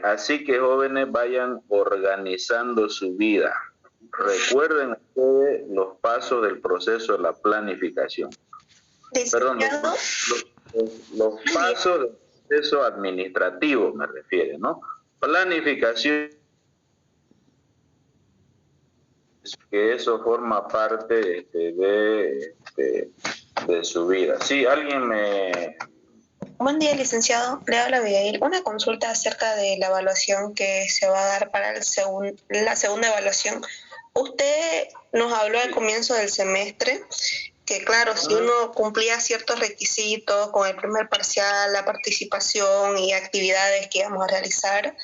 Así que jóvenes, vayan organizando su vida. Recuerden ustedes los pasos del proceso de la planificación. Perdón, los pasos del proceso administrativo me refiero, ¿no? Planificación, que eso forma parte de su vida. Sí, alguien me... Buen día, licenciado. Le habla Abigail. Una consulta acerca de la evaluación que se va a dar para la segunda evaluación. Usted nos habló al comienzo del semestre que, claro, si uno cumplía ciertos requisitos con el primer parcial, la participación y actividades que íbamos a realizar,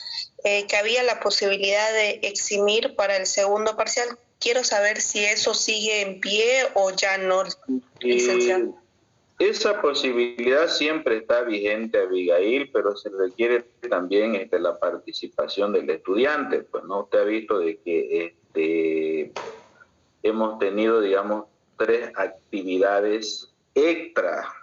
que había la posibilidad de eximir para el segundo parcial. Quiero saber si eso sigue en pie o ya no, licenciado. Esa posibilidad siempre está vigente, Abigail, pero se requiere también la participación del estudiante. Pues no, usted ha visto de que hemos tenido, digamos, 3 actividades extra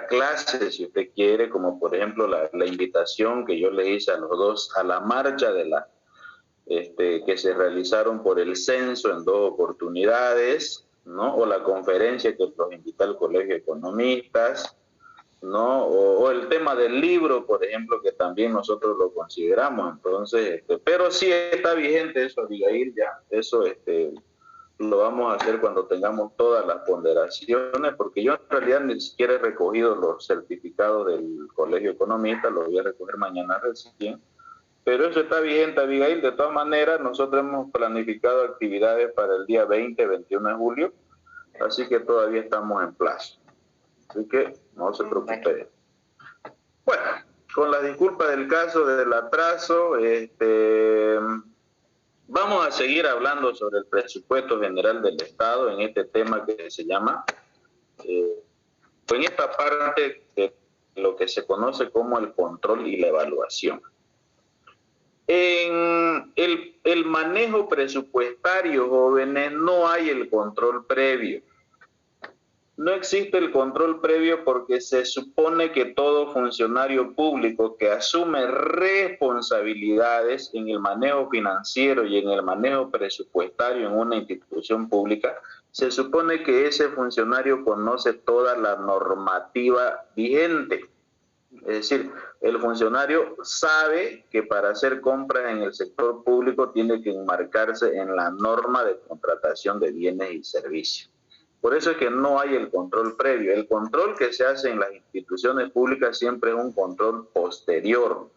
clases, si usted quiere, como por ejemplo la invitación que yo le hice a los dos a la marcha de que se realizaron por el censo en 2 oportunidades, ¿no? O la conferencia que los invita al Colegio de Economistas, ¿no? O el tema del libro, por ejemplo, que también nosotros lo consideramos. Entonces, pero sí está vigente eso, Abigail, ya. Eso lo vamos a hacer cuando tengamos todas las ponderaciones, porque yo en realidad ni siquiera he recogido los certificados del Colegio de Economistas, los voy a recoger mañana recién. Pero eso está vigente, Abigail. De todas maneras, nosotros hemos planificado actividades para el día 20, 21 de julio, así que todavía estamos en plazo. Así que no se preocupe. Bueno, con la disculpa del caso del atraso, vamos a seguir hablando sobre el presupuesto general del Estado en este tema que se llama, en esta parte de lo que se conoce como el control y la evaluación. En el manejo presupuestario, jóvenes, no hay el control previo. No existe el control previo porque se supone que todo funcionario público que asume responsabilidades en el manejo financiero y en el manejo presupuestario en una institución pública, se supone que ese funcionario conoce toda la normativa vigente. Es decir, el funcionario sabe que para hacer compras en el sector público tiene que enmarcarse en la norma de contratación de bienes y servicios. Por eso es que no hay el control previo. El control que se hace en las instituciones públicas siempre es un control posterior,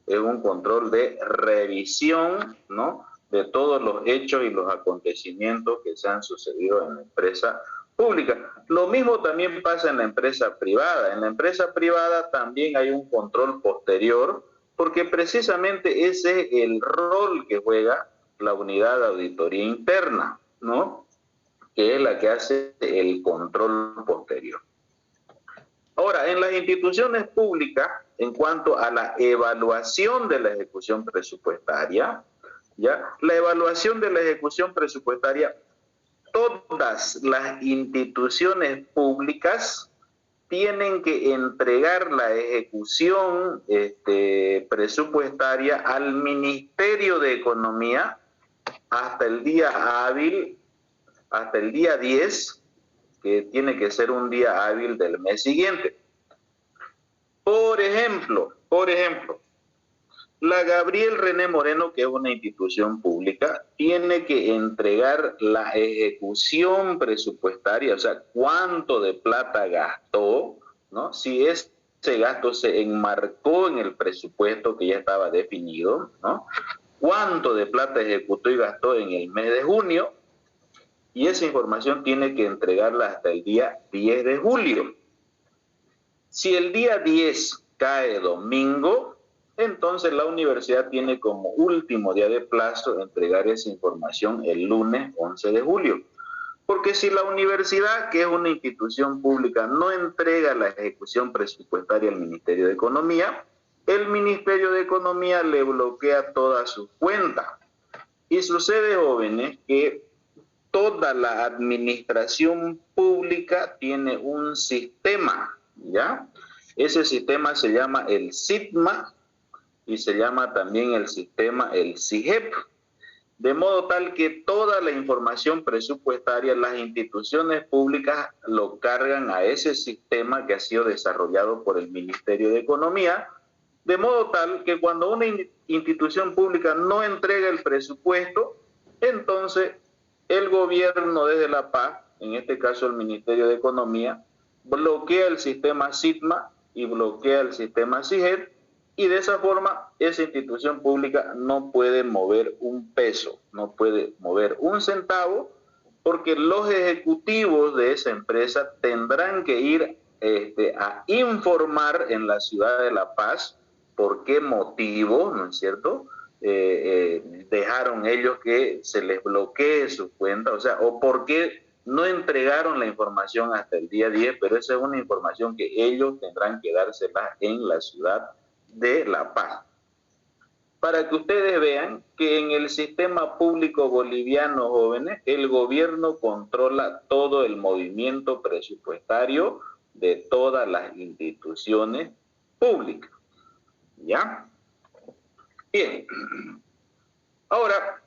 es un control de revisión, ¿no?, de todos los hechos y los acontecimientos que se han sucedido en la empresa pública. Lo mismo también pasa en la empresa privada. En la empresa privada también hay un control posterior, porque precisamente ese es el rol que juega la unidad de auditoría interna, ¿no?, que es la que hace el control posterior. Ahora, en las instituciones públicas, en cuanto a la evaluación de la ejecución presupuestaria, ¿ya?, la evaluación de la ejecución presupuestaria, todas las instituciones públicas tienen que entregar la ejecución presupuestaria al Ministerio de Economía hasta el día hábil, hasta el día 10, que tiene que ser un día hábil del mes siguiente. Por ejemplo, la Gabriel René Moreno, que es una institución pública, tiene que entregar la ejecución presupuestaria, o sea, cuánto de plata gastó, ¿no?, si ese gasto se enmarcó en el presupuesto que ya estaba definido, ¿no?, cuánto de plata ejecutó y gastó en el mes de junio, y esa información tiene que entregarla hasta el día 10 de julio. Si el día 10 cae domingo, entonces la universidad tiene como último día de plazo entregar esa información el lunes 11 de julio. Porque si la universidad, que es una institución pública, no entrega la ejecución presupuestaria al Ministerio de Economía, el Ministerio de Economía le bloquea todas sus cuentas. Y sucede, jóvenes, que toda la administración pública tiene un sistema, ¿ya?, Ese sistema se llama el SITMA y se llama también el sistema el SIGEP. De modo tal que toda la información presupuestaria, las instituciones públicas lo cargan a ese sistema que ha sido desarrollado por el Ministerio de Economía, de modo tal que cuando una institución pública no entrega el presupuesto, entonces el gobierno desde La Paz, en este caso el Ministerio de Economía, bloquea el sistema SITMA y bloquea el sistema SIGEP, y de esa forma esa institución pública no puede mover un peso, no puede mover un centavo, porque los ejecutivos de esa empresa tendrán que ir a informar en la ciudad de La Paz por qué motivo, ¿no es cierto?, dejaron ellos que se les bloquee su cuenta, o sea, o por qué no entregaron la información hasta el día 10, pero esa es una información que ellos tendrán que dársela en la ciudad de La Paz. Para que ustedes vean que en el sistema público boliviano, jóvenes, el gobierno controla todo el movimiento presupuestario de todas las instituciones públicas. ¿Ya? Bien. Ahora,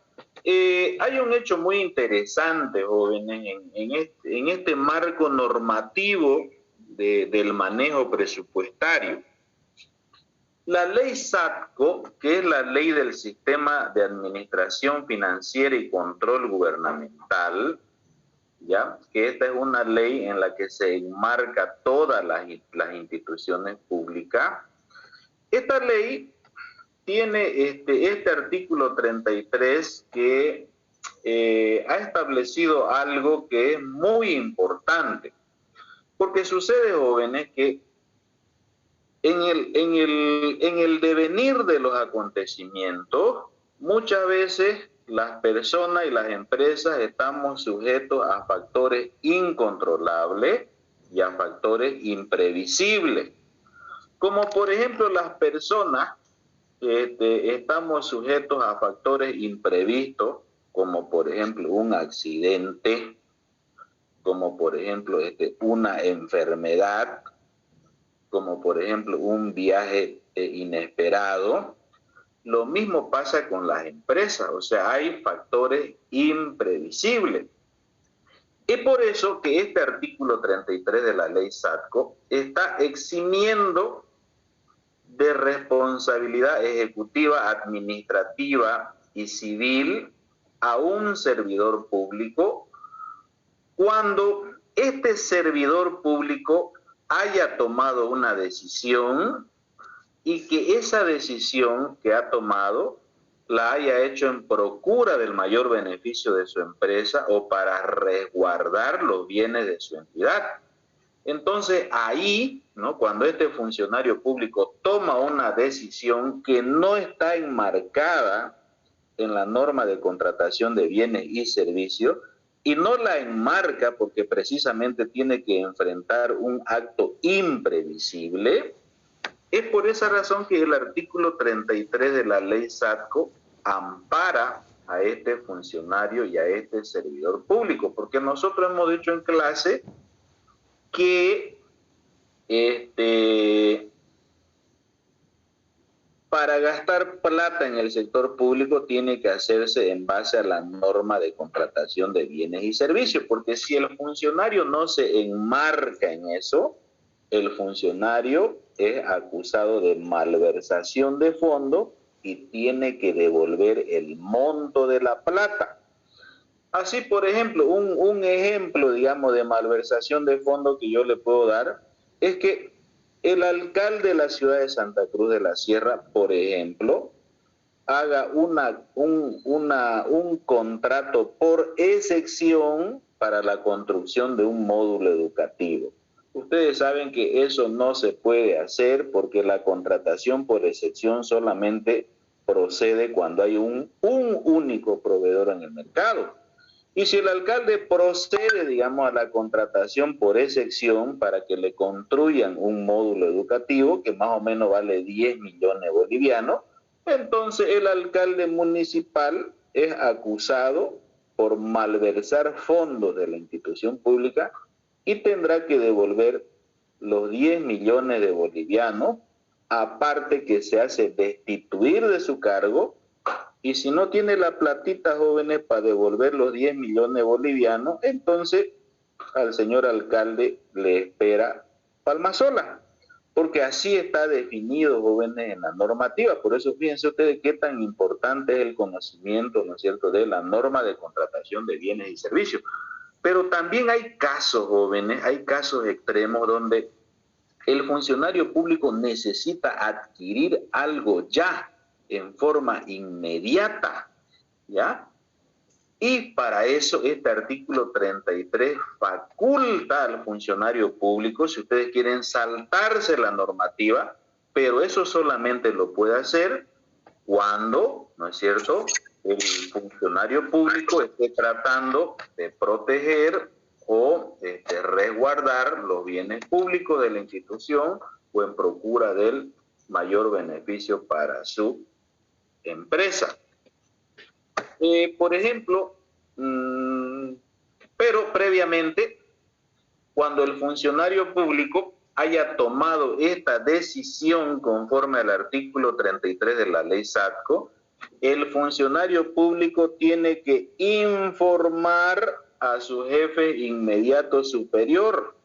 hay un hecho muy interesante, jóvenes, en este marco normativo del manejo presupuestario. La ley SATCO, que es la ley del Sistema de Administración Financiera y Control Gubernamental, ¿ya?, que esta es una ley en la que se enmarca todas las instituciones públicas. Esta ley tiene este artículo 33 que ha establecido algo que es muy importante, porque sucede, jóvenes, que en el devenir de los acontecimientos, muchas veces las personas y las empresas estamos sujetos a factores incontrolables y a factores imprevisibles. Como por ejemplo las personas estamos sujetos a factores imprevistos, como por ejemplo un accidente, como por ejemplo una enfermedad, como por ejemplo un viaje inesperado. Lo mismo pasa con las empresas, o sea, hay factores imprevisibles. Es por eso que este artículo 33 de la ley SATCO está eximiendo de responsabilidad ejecutiva, administrativa y civil a un servidor público cuando este servidor público haya tomado una decisión y que esa decisión que ha tomado la haya hecho en procura del mayor beneficio de su empresa o para resguardar los bienes de su entidad. Entonces ahí, ¿no?, cuando este funcionario público toma una decisión que no está enmarcada en la norma de contratación de bienes y servicios, y no la enmarca porque precisamente tiene que enfrentar un acto imprevisible, es por esa razón que el artículo 33 de la ley SATCO ampara a este funcionario y a este servidor público, porque nosotros hemos dicho en clase que para gastar plata en el sector público tiene que hacerse en base a la norma de contratación de bienes y servicios, porque si el funcionario no se enmarca en eso, el funcionario es acusado de malversación de fondos y tiene que devolver el monto de la plata. Así, por ejemplo, un ejemplo, digamos, de malversación de fondos que yo le puedo dar es que el alcalde de la ciudad de Santa Cruz de la Sierra, por ejemplo, haga un contrato por excepción para la construcción de un módulo educativo. Ustedes saben que eso no se puede hacer porque la contratación por excepción solamente procede cuando hay un único proveedor en el mercado. Y si el alcalde procede, digamos, a la contratación por excepción para que le construyan un módulo educativo que más o menos vale 10 millones bolivianos, entonces el alcalde municipal es acusado por malversar fondos de la institución pública y tendrá que devolver los 10 millones de bolivianos, aparte que se hace destituir de su cargo, y si no tiene la platita, jóvenes, para devolver los 10 millones bolivianos, entonces al señor alcalde le espera Palmasola, porque así está definido, jóvenes, en la normativa. Por eso fíjense ustedes qué tan importante es el conocimiento, ¿no es cierto?, de la norma de contratación de bienes y servicios. Pero también hay casos, jóvenes, hay casos extremos donde el funcionario público necesita adquirir algo ya, en forma inmediata, ¿ya? Y para eso este artículo 33 faculta al funcionario público, si ustedes quieren saltarse la normativa, pero eso solamente lo puede hacer cuando, ¿no es cierto?, el funcionario público esté tratando de proteger o resguardar los bienes públicos de la institución o en procura del mayor beneficio para su empresa. Por ejemplo, pero previamente, cuando el funcionario público haya tomado esta decisión conforme al artículo 33 de la ley SATCO, el funcionario público tiene que informar a su jefe inmediato superior.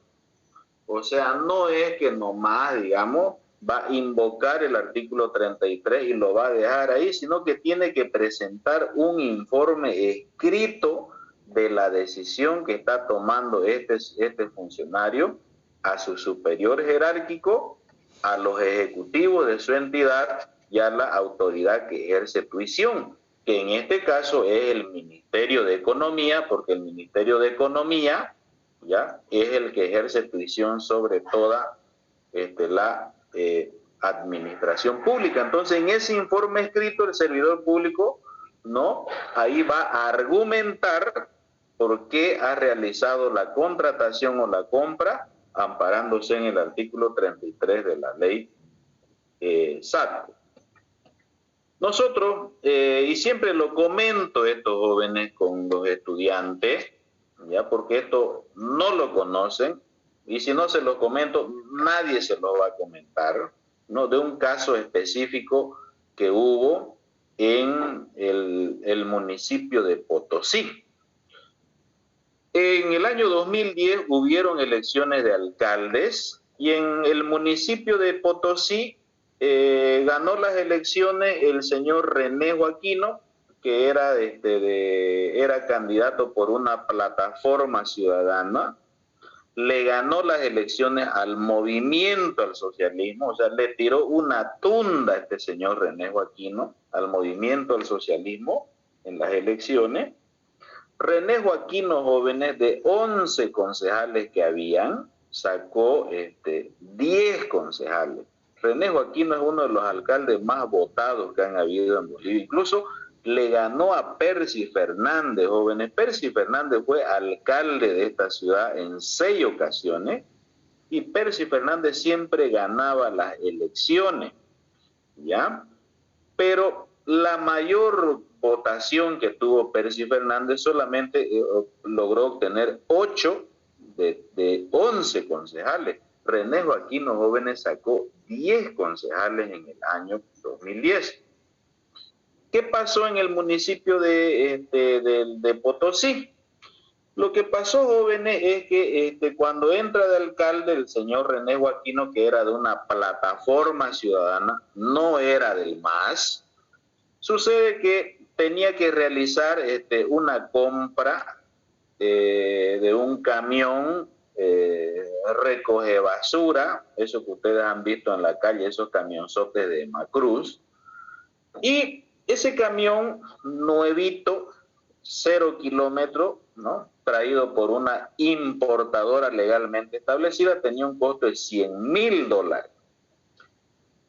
O sea, no es que nomás, digamos, va a invocar el artículo 33 y lo va a dejar ahí, sino que tiene que presentar un informe escrito de la decisión que está tomando este funcionario a su superior jerárquico, a los ejecutivos de su entidad y a la autoridad que ejerce tuición, que en este caso es el Ministerio de Economía, porque el Ministerio de Economía, ¿ya?, es el que ejerce tuición sobre toda la administración pública. Entonces, en ese informe escrito, el servidor público, ¿no?, ahí va a argumentar por qué ha realizado la contratación o la compra, amparándose en el artículo 33 de la ley SATCO. Nosotros, y siempre lo comento estos jóvenes con los estudiantes, ya, porque esto no lo conocen, y si no se lo comento, nadie se lo va a comentar, ¿no?, de un caso específico que hubo en el municipio de Potosí. En el año 2010 hubieron elecciones de alcaldes y en el municipio de Potosí ganó las elecciones el señor René Joaquino, que era candidato por una plataforma ciudadana. Le ganó las elecciones al movimiento al socialismo, o sea, le tiró una tunda a este señor René Joaquino al movimiento al socialismo en las elecciones. René Joaquino, jóvenes, de 11 concejales que habían, sacó 10 concejales. René Joaquino es uno de los alcaldes más votados que han habido en Bolivia. Incluso le ganó a Percy Fernández, jóvenes. Percy Fernández fue alcalde de esta ciudad en 6 ocasiones y Percy Fernández siempre ganaba las elecciones, ¿ya? Pero la mayor votación que tuvo Percy Fernández solamente logró obtener 8 de 11 concejales. René Joaquino, jóvenes, sacó 10 concejales en el año 2010. ¿Qué pasó en el municipio de Potosí? Lo que pasó, jóvenes, es que cuando entra de alcalde el señor René Joaquino, que era de una plataforma ciudadana, no era del MAS, sucede que tenía que realizar una compra de un camión recoge basura, eso que ustedes han visto en la calle, esos camionzotes de Macruz, y ese camión nuevito, 0 kilómetros, ¿no?, traído por una importadora legalmente establecida, tenía un costo de $100,000.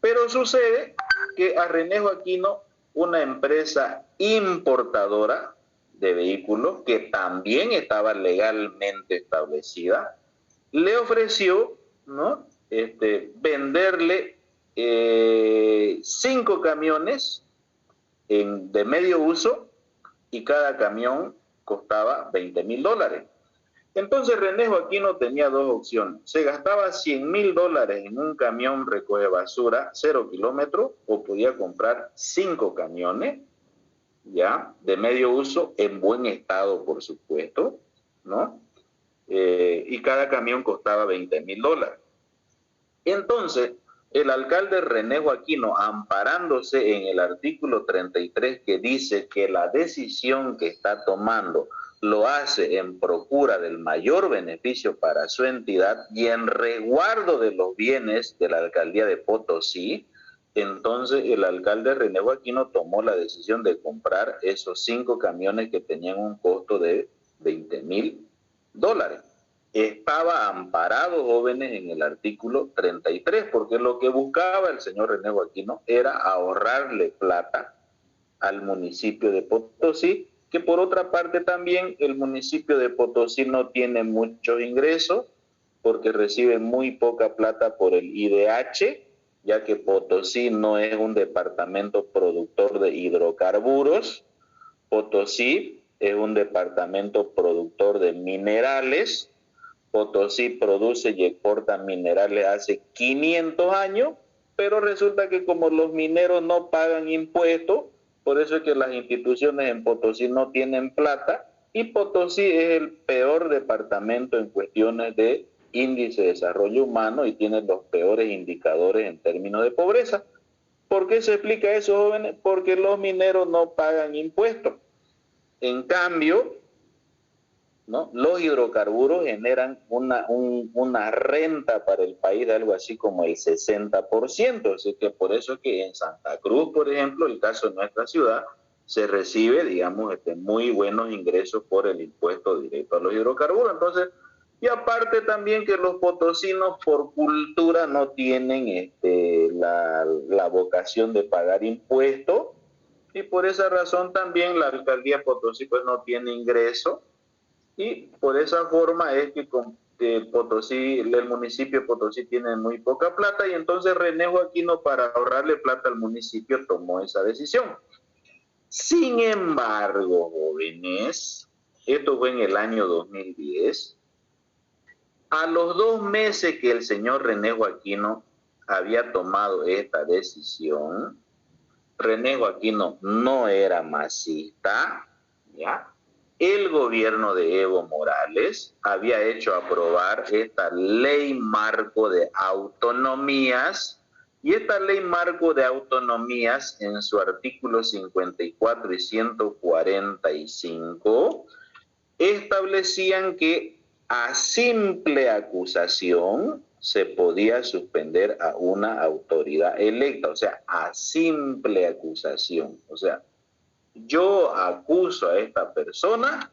Pero sucede que a René Joaquino, una empresa importadora de vehículos que también estaba legalmente establecida, le ofreció, ¿no?, venderle 5 camiones de medio uso y cada camión costaba $20,000. Entonces René Joaquino tenía dos opciones. Se gastaba $100,000 en un camión recoge basura 0 kilómetros o podía comprar 5 camiones, ya, de medio uso, en buen estado, por supuesto, ¿no? Y cada camión costaba $20,000. Entonces, el alcalde René Joaquino, amparándose en el artículo 33 que dice que la decisión que está tomando lo hace en procura del mayor beneficio para su entidad y en resguardo de los bienes de la alcaldía de Potosí, entonces el alcalde René Joaquino tomó la decisión de comprar esos 5 camiones que tenían un costo de $20,000. Estaba amparado, jóvenes, en el artículo 33, porque lo que buscaba el señor René Joaquino era ahorrarle plata al municipio de Potosí, que por otra parte también el municipio de Potosí no tiene muchos ingresos, porque recibe muy poca plata por el IDH, ya que Potosí no es un departamento productor de hidrocarburos. Potosí es un departamento productor de minerales. Potosí produce y exporta minerales hace 500 años, pero resulta que como los mineros no pagan impuestos, por eso es que las instituciones en Potosí no tienen plata, y Potosí es el peor departamento en cuestiones de índice de desarrollo humano y tiene los peores indicadores en términos de pobreza. ¿Por qué se explica eso, jóvenes? Porque los mineros no pagan impuestos. En cambio, ¿no?, los hidrocarburos generan una renta para el país de algo así como el 60%, así que por eso es que en Santa Cruz, por ejemplo, el caso de nuestra ciudad, se recibe, digamos, muy buenos ingresos por el impuesto directo a los hidrocarburos. Entonces, y aparte también que los potosinos por cultura no tienen la vocación de pagar impuestos, y por esa razón también la alcaldía Potosí pues no tiene ingreso. Y por esa forma es que Potosí, el municipio de Potosí tiene muy poca plata, y entonces René Joaquino, para ahorrarle plata al municipio, tomó esa decisión. Sin embargo, jóvenes, esto fue en el año 2010, a los 2 meses que el señor René Joaquino había tomado esta decisión, René Joaquino no era masista, ¿ya? El gobierno de Evo Morales había hecho aprobar esta ley marco de autonomías, y esta ley marco de autonomías en su artículo 54 y 145 establecían que a simple acusación se podía suspender a una autoridad electa, o sea, a simple acusación. O sea, yo acuso a esta persona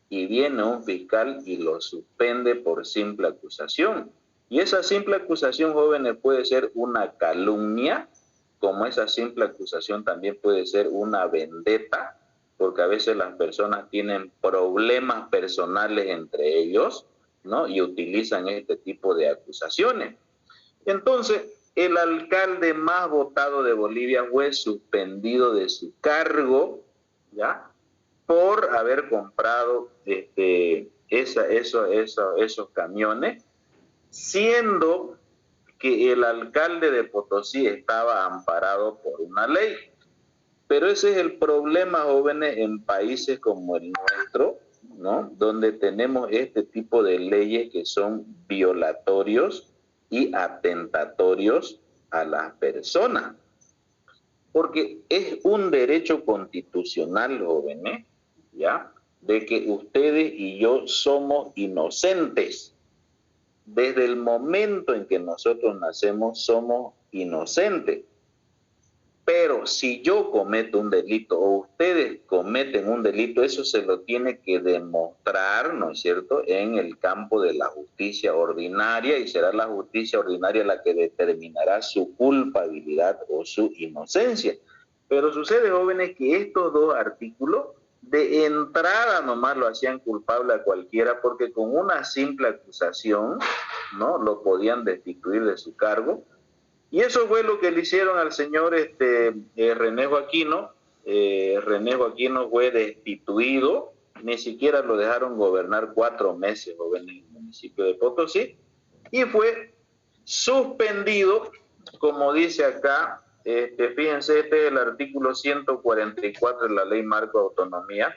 y viene un fiscal y lo suspende por simple acusación. Y esa simple acusación, jóvenes, puede ser una calumnia, como esa simple acusación también puede ser una vendetta, porque a veces las personas tienen problemas personales entre ellos, ¿no?, y utilizan este tipo de acusaciones. Entonces, el alcalde más votado de Bolivia fue suspendido de su cargo, ¿ya?, por haber comprado esos camiones, siendo que el alcalde de Potosí estaba amparado por una ley. Pero ese es el problema, jóvenes, en países como el nuestro, ¿no?, donde tenemos este tipo de leyes que son violatorios y atentatorios a las personas. Porque es un derecho constitucional, jóvenes, ¿ya?, de que ustedes y yo somos inocentes. Desde el momento en que nosotros nacemos somos inocentes. Pero si yo cometo un delito o ustedes cometen un delito, eso se lo tiene que demostrar, ¿no es cierto?, en el campo de la justicia ordinaria, y será la justicia ordinaria la que determinará su culpabilidad o su inocencia. Pero sucede, jóvenes, que estos dos artículos de entrada nomás lo hacían culpable a cualquiera, porque con una simple acusación, ¿no?, lo podían destituir de su cargo. Y eso fue lo que le hicieron al señor René Joaquino. René Joaquino fue destituido ni siquiera lo dejaron gobernar 4 meses, jóvenes, en el municipio de Potosí, y fue suspendido, como dice acá, fíjense, este es el artículo 144 de la Ley Marco de Autonomía.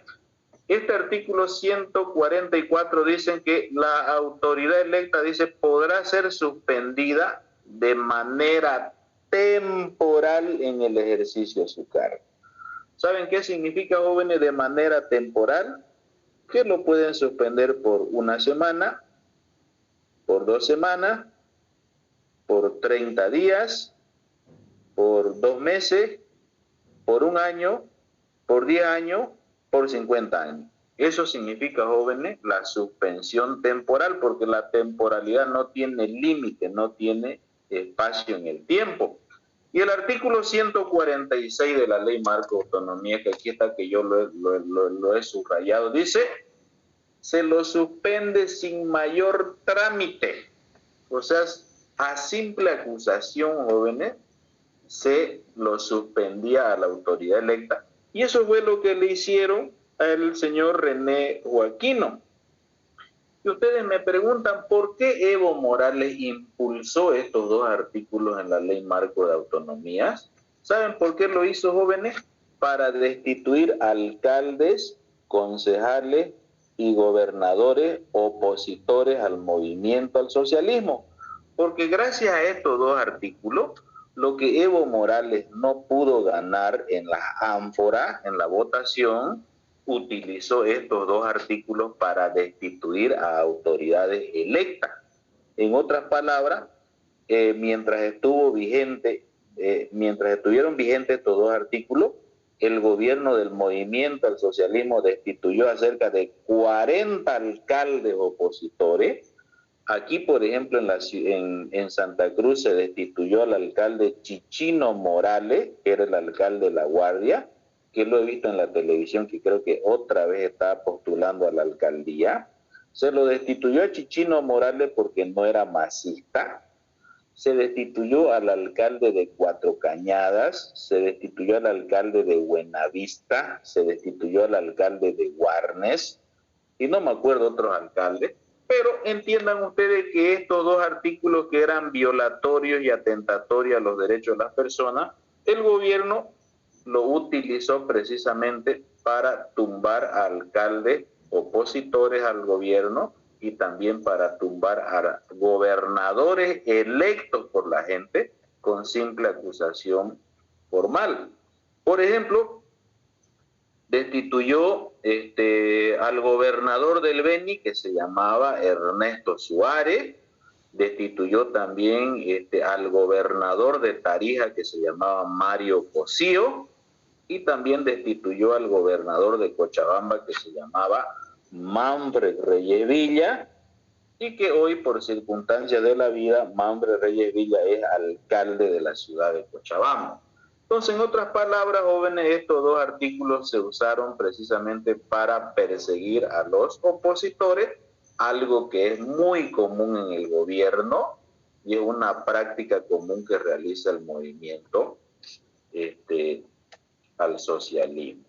Este artículo 144 dice que la autoridad electa, dice, podrá ser suspendida de manera temporal en el ejercicio de su cargo. ¿Saben qué significa, jóvenes, de manera temporal? Que lo pueden suspender por 1 semana, por 2 semanas, por 30 días, por 2 meses, por 1 año, por 10 años, por 50 años. Eso significa, jóvenes, la suspensión temporal, porque la temporalidad no tiene límite, no tiene espacio en el tiempo. Y el artículo 146 de la Ley Marco de Autonomía, que aquí está, que yo lo he subrayado, dice, se lo suspende sin mayor trámite. O sea, a simple acusación, jóvenes, se lo suspendía a la autoridad electa. Y eso fue lo que le hicieron al señor René Joaquino. Y ustedes me preguntan, ¿por qué Evo Morales impulsó estos 2 artículos en la Ley Marco de Autonomías? ¿Saben por qué lo hizo, jóvenes? Para destituir alcaldes, concejales y gobernadores opositores al movimiento al socialismo. Porque gracias a estos 2 artículos, lo que Evo Morales no pudo ganar en la ánfora, en la votación, utilizó estos 2 artículos para destituir a autoridades electas. En otras palabras, mientras estuvieron vigentes estos 2 artículos, el gobierno del movimiento al socialismo destituyó a cerca de 40 alcaldes opositores. Aquí, por ejemplo, en Santa Cruz se destituyó al alcalde Chichino Morales, que era el alcalde de La Guardia, que lo he visto en la televisión, que creo que otra vez está postulando a la alcaldía. Se lo destituyó a Chichino Morales porque no era masista. Se destituyó al alcalde de Cuatro Cañadas, se destituyó al alcalde de Buenavista, se destituyó al alcalde de Guarnes, y no me acuerdo otros alcaldes. Pero entiendan ustedes que estos 2 artículos que eran violatorios y atentatorios a los derechos de las personas, el gobierno lo utilizó precisamente para tumbar a alcaldes opositores al gobierno y también para tumbar a gobernadores electos por la gente con simple acusación formal. Por ejemplo, destituyó al gobernador del Beni, que se llamaba Ernesto Suárez, destituyó también al gobernador de Tarija, que se llamaba Mario Cosío, y también destituyó al gobernador de Cochabamba, que se llamaba Manfred Reyes Villa, y que hoy, por circunstancias de la vida, Manfred Reyes Villa es alcalde de la ciudad de Cochabamba. Entonces, en otras palabras, jóvenes, estos 2 artículos se usaron precisamente para perseguir a los opositores, algo que es muy común en el gobierno y es una práctica común que realiza el movimiento al socialismo.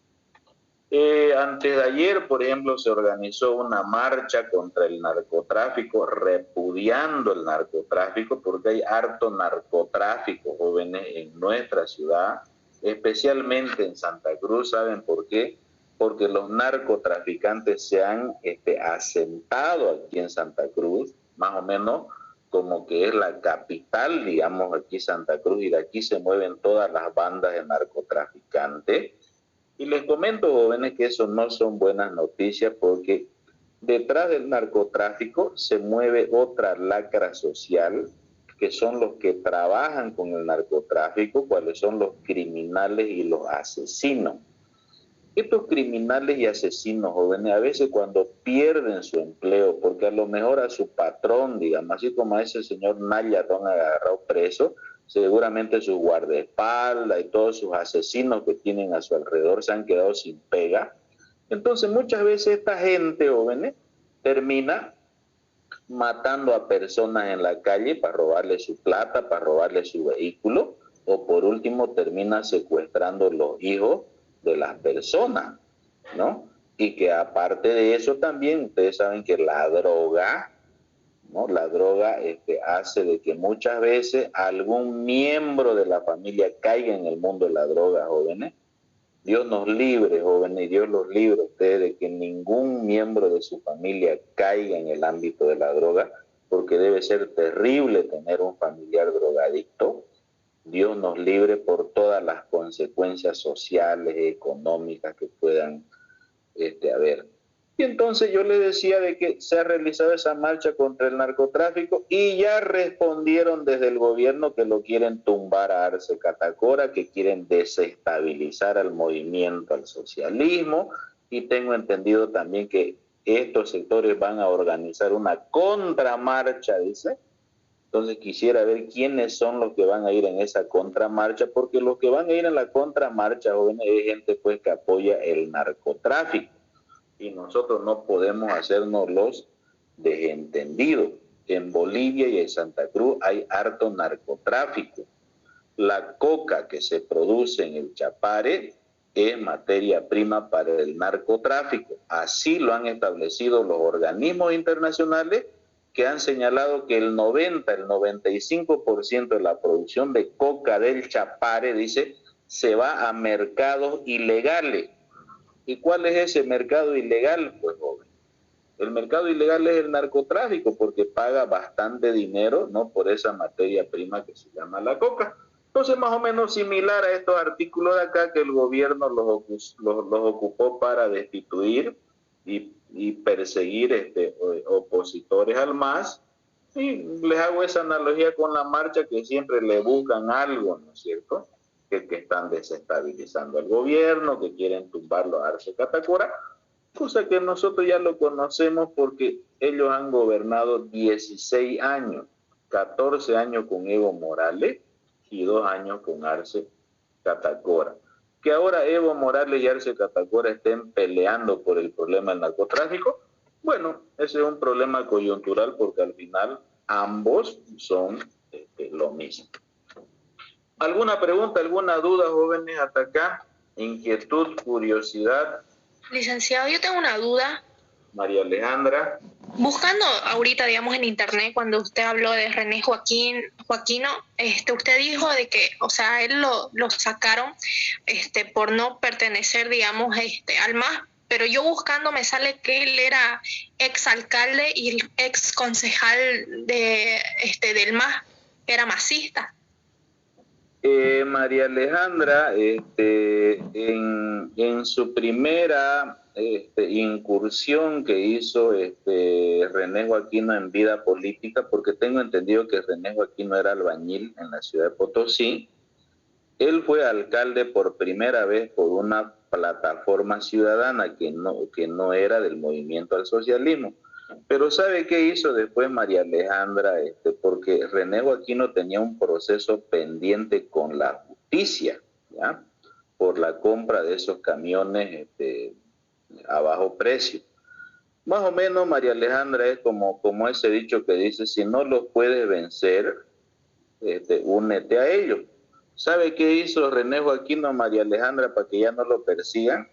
Antes de ayer, por ejemplo, se organizó una marcha contra el narcotráfico, repudiando el narcotráfico, porque hay harto narcotráfico, jóvenes, en nuestra ciudad, especialmente en Santa Cruz. ¿Saben por qué? Porque los narcotraficantes se han asentado aquí en Santa Cruz, más o menos como que es la capital, digamos, aquí Santa Cruz, y de aquí se mueven todas las bandas de narcotraficantes. Y les comento, jóvenes, que eso no son buenas noticias, porque detrás del narcotráfico se mueve otra lacra social, que son los que trabajan con el narcotráfico, cuáles son los criminales y los asesinos. Estos criminales y asesinos, jóvenes, a veces cuando pierden su empleo, porque a lo mejor a su patrón, digamos, así como a ese señor Naya lo han agarrado preso, seguramente sus guardaespaldas y todos sus asesinos que tienen a su alrededor se han quedado sin pega. Entonces muchas veces esta gente, jóvenes, termina matando a personas en la calle para robarle su plata, para robarle su vehículo, o por último termina secuestrando los hijos de las personas, ¿no? Y que aparte de eso también, ustedes saben que la droga, ¿no? La droga hace de que muchas veces algún miembro de la familia caiga en el mundo de la droga, jóvenes. Dios nos libre, jóvenes, y Dios los libre a ustedes de que ningún miembro de su familia caiga en el ámbito de la droga, porque debe ser terrible tener un familiar drogadicto. Dios nos libre por todas las consecuencias sociales, económicas que puedan haber. Y entonces yo le decía de que se ha realizado esa marcha contra el narcotráfico y ya respondieron desde el gobierno que lo quieren tumbar a Arce Catacora, que quieren desestabilizar al movimiento, al socialismo, y tengo entendido también que estos sectores van a organizar una contramarcha, dice. Entonces quisiera ver quiénes son los que van a ir en esa contramarcha, porque los que van a ir en la contramarcha, jóvenes, es gente pues que apoya el narcotráfico. Y nosotros no podemos hacernos los desentendidos. En Bolivia y en Santa Cruz hay harto narcotráfico. La coca que se produce en el Chapare es materia prima para el narcotráfico. Así lo han establecido los organismos internacionales, que han señalado que el 95% de la producción de coca del Chapare, dice, se va a mercados ilegales. ¿Y cuál es ese mercado ilegal? Pues, joven, el mercado ilegal es el narcotráfico, porque paga bastante dinero, ¿no?, por esa materia prima que se llama la coca. Entonces, más o menos similar a estos artículos de acá, que el gobierno los ocupó para destituir y perseguir opositores al MAS. Y les hago esa analogía con la marcha, que siempre le buscan algo, ¿no es cierto?, que están desestabilizando al gobierno, que quieren tumbarlo a Arce Catacora, cosa que nosotros ya lo conocemos porque ellos han gobernado 16 años, 14 años con Evo Morales y 2 años con Arce Catacora. Que ahora Evo Morales y Arce Catacora estén peleando por el problema del narcotráfico, bueno, ese es un problema coyuntural, porque al final ambos son lo mismo. ¿Alguna pregunta, alguna duda, jóvenes, hasta acá? ¿Inquietud, curiosidad? Licenciado, yo tengo una duda. María Alejandra. Buscando ahorita, digamos, en internet, cuando usted habló de René Joaquino, usted dijo de que, o sea, él lo sacaron por no pertenecer, digamos, al MAS, pero yo buscando me sale que él era ex alcalde y ex concejal del MAS, era masista. María Alejandra, en su primera incursión que hizo René Joaquino en vida política, porque tengo entendido que René Joaquino era albañil en la ciudad de Potosí, él fue alcalde por primera vez por una plataforma ciudadana que no era del movimiento al socialismo. Pero ¿sabe qué hizo después María Alejandra? Porque René Joaquino tenía un proceso pendiente con la justicia, ¿ya?, por la compra de esos camiones a bajo precio. Más o menos, María Alejandra, es como ese dicho que dice: si no los puedes vencer, únete a ellos. ¿Sabe qué hizo René Joaquino a María Alejandra para que ya no lo persigan?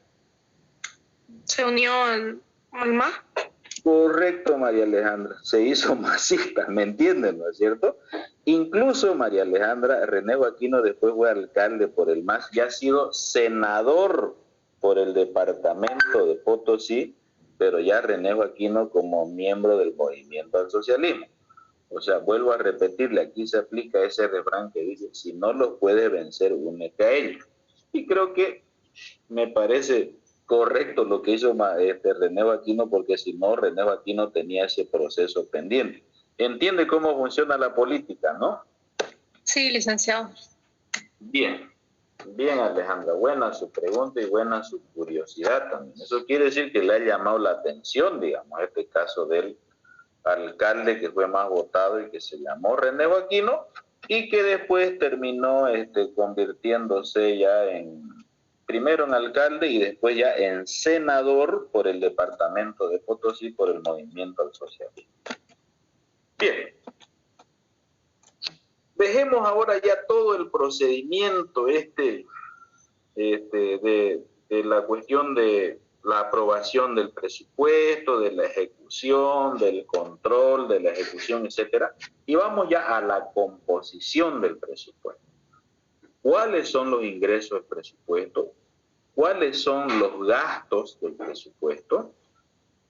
Se unió al MAS. Correcto, María Alejandra, se hizo masista, ¿me entienden, no es cierto? Incluso, María Alejandra, René Joaquino después fue alcalde por el MAS, ya ha sido senador por el departamento de Potosí, pero ya René Joaquino como miembro del movimiento al socialismo. O sea, vuelvo a repetirle, aquí se aplica ese refrán que dice: si no los puedes vencer, únete a ellos. Y creo que me parece correcto lo que hizo René Joaquino, porque si no, René Joaquino tenía ese proceso pendiente. ¿Entiende cómo funciona la política, no? Sí, licenciado. Bien, bien, Alejandra, buena su pregunta y buena su curiosidad también. Eso quiere decir que le ha llamado la atención, digamos, este caso del alcalde que fue más votado y que se llamó René Joaquino, y que después terminó convirtiéndose ya primero en alcalde y después ya en senador por el departamento de Potosí, por el movimiento al socialismo. Bien. Dejemos ahora ya todo el procedimiento de la cuestión de la aprobación del presupuesto, de la ejecución, del control de la ejecución, etcétera, y vamos ya a la composición del presupuesto. ¿Cuáles son los ingresos del presupuesto? ¿Cuáles son los gastos del presupuesto?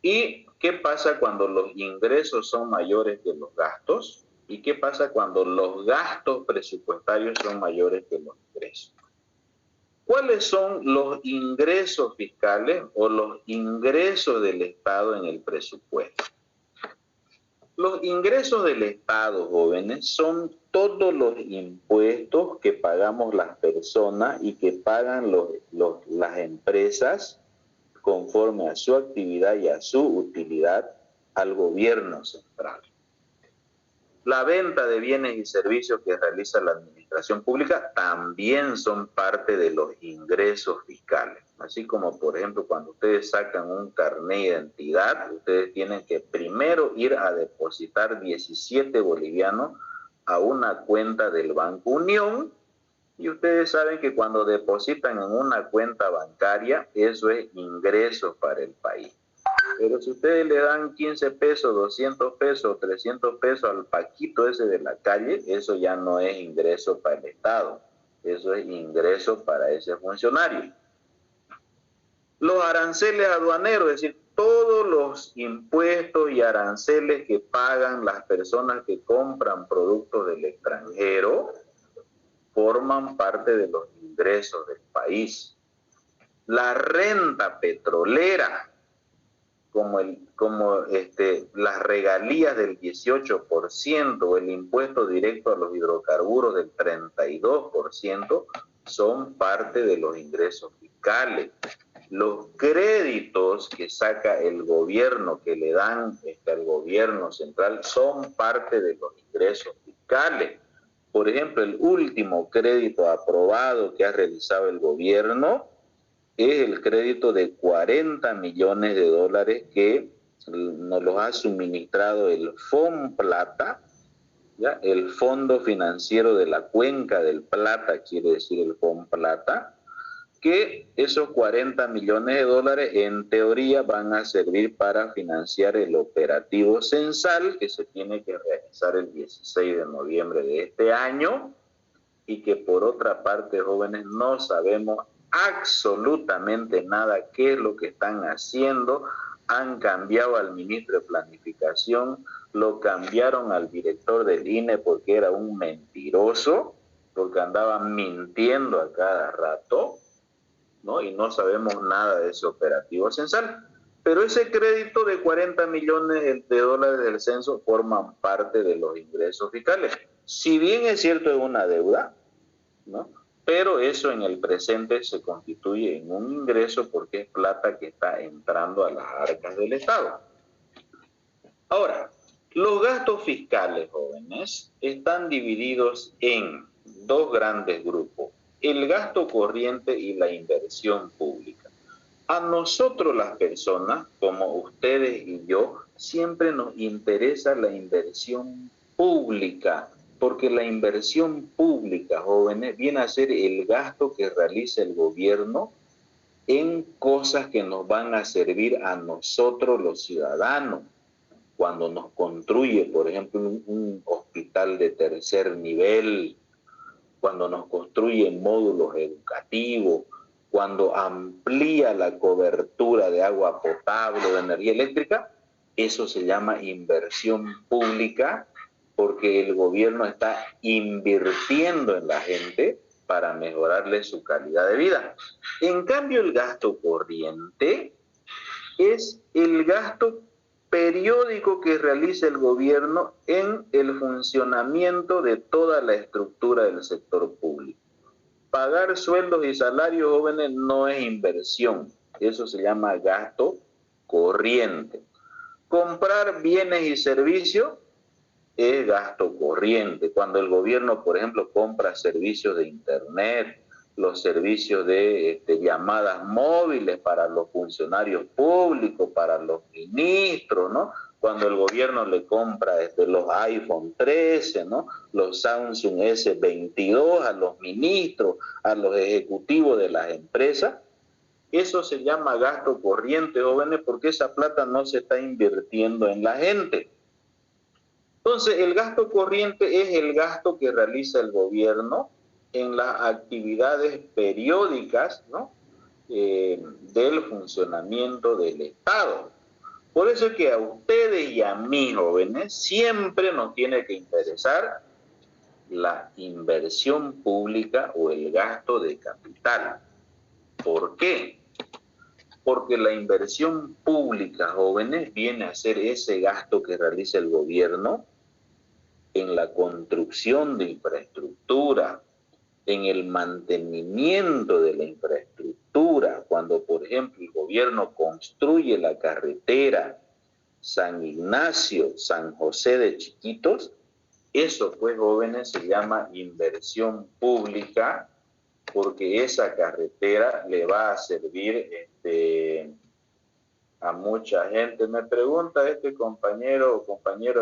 ¿Y qué pasa cuando los ingresos son mayores que los gastos? ¿Y qué pasa cuando los gastos presupuestarios son mayores que los ingresos? ¿Cuáles son los ingresos fiscales o los ingresos del Estado en el presupuesto? Los ingresos del Estado, jóvenes, son todos los impuestos que pagamos las personas y que pagan las empresas conforme a su actividad y a su utilidad al gobierno central. La venta de bienes y servicios que realiza la administración pública también son parte de los ingresos fiscales. Así como, por ejemplo, cuando ustedes sacan un carnet de identidad, ustedes tienen que primero ir a depositar 17 bolivianos a una cuenta del Banco Unión, y ustedes saben que cuando depositan en una cuenta bancaria, eso es ingreso para el país. Pero si ustedes le dan 15 pesos, 200 pesos, 300 pesos al paquito ese de la calle, eso ya no es ingreso para el Estado, eso es ingreso para ese funcionario. Los aranceles aduaneros, es decir, todos los impuestos y aranceles que pagan las personas que compran productos del extranjero, forman parte de los ingresos del país. La renta petrolera, como las regalías del 18%, el impuesto directo a los hidrocarburos del 32%, son parte de los ingresos fiscales. Los créditos que saca el gobierno, que le dan al gobierno central, son parte de los ingresos fiscales. Por ejemplo, el último crédito aprobado que ha realizado el gobierno es el crédito de 40 millones de dólares que nos los ha suministrado el FONPLATA, ¿ya? El Fondo Financiero de la Cuenca del Plata, quiere decir el FONPLATA, que esos 40 millones de dólares en teoría van a servir para financiar el operativo censal que se tiene que realizar el 16 de noviembre de este año, y que por otra parte, jóvenes, no sabemos absolutamente nada qué es lo que están haciendo. Han cambiado al ministro de Planificación, lo cambiaron al director del INE porque era un mentiroso, porque andaba mintiendo a cada rato, ¿no? Y no sabemos nada de ese operativo censal. Pero ese crédito de 40 millones de dólares del censo forman parte de los ingresos fiscales. Si bien es cierto, es una deuda, ¿no? Pero eso en el presente se constituye en un ingreso porque es plata que está entrando a las arcas del Estado. Ahora, los gastos fiscales, jóvenes, están divididos en dos grandes grupos: el gasto corriente y la inversión pública. A nosotros las personas, como ustedes y yo, siempre nos interesa la inversión pública, porque la inversión pública, jóvenes, viene a ser el gasto que realiza el gobierno en cosas que nos van a servir a nosotros los ciudadanos. Cuando nos construye, por ejemplo, un hospital de tercer nivel, cuando nos construye módulos educativos, cuando amplía la cobertura de agua potable o de energía eléctrica, eso se llama inversión pública, porque el gobierno está invirtiendo en la gente para mejorarle su calidad de vida. En cambio, el gasto corriente es el gasto periódico que realiza el gobierno en el funcionamiento de toda la estructura del sector público. Pagar sueldos y salarios, jóvenes, no es inversión, eso se llama gasto corriente. Comprar bienes y servicios es gasto corriente. Cuando el gobierno, por ejemplo, compra servicios de internet, los servicios de llamadas móviles para los funcionarios públicos, para los ministros, ¿no? Cuando el gobierno le compra los iPhone 13, ¿no? Los Samsung S22 a los ministros, a los ejecutivos de las empresas, Eso se llama gasto corriente, jóvenes, porque esa plata no se está invirtiendo en la gente. Entonces, el gasto corriente es el gasto que realiza el gobierno en las actividades periódicas, ¿no? Del funcionamiento del Estado. Por eso es que a ustedes y a mí, jóvenes, siempre nos tiene que interesar la inversión pública o el gasto de capital. ¿Por qué? Porque la inversión pública, jóvenes, viene a ser ese gasto que realiza el gobierno en la construcción de infraestructura, en el mantenimiento de la infraestructura. Cuando, por ejemplo, el gobierno construye la carretera San Ignacio, San José de Chiquitos, eso, pues, jóvenes, se llama inversión pública, porque esa carretera le va a servir a mucha gente. Me pregunta este compañero,